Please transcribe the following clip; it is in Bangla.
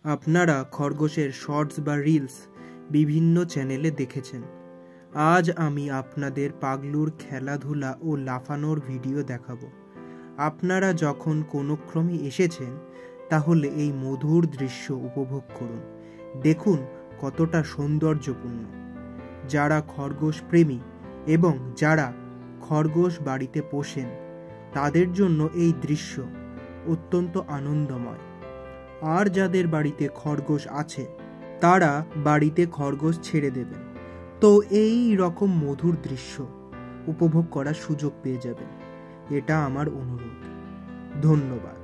আপনারা খরগোশের শর্টস বা রিলস বিভিন্ন চ্যানেলে দেখেছেন। আজ আমি আপনাদের পাগলুর খেলাধুলা ও লাফানোর ভিডিও দেখাবো। আপনারা যখন কোনো ক্রমে এসেছেন তাহলে এই মধুর দৃশ্য উপভোগ করুন। দেখুন কতটা সৌন্দর্যপূর্ণ। যারা খরগোশ প্রেমী এবং যারা খরগোশ বাড়িতে পোষেন তাদের জন্য এই দৃশ্য অত্যন্ত আনন্দময়। আর যাদের বাড়িতে খরগোশ আছে তারা বাড়িতে খরগোশ ছেড়ে দেবেন, তো এই রকম মধুর দৃশ্য উপভোগ করার সুযোগ পেয়ে যাবেন। এটা আমার অনুরোধ। ধন্যবাদ।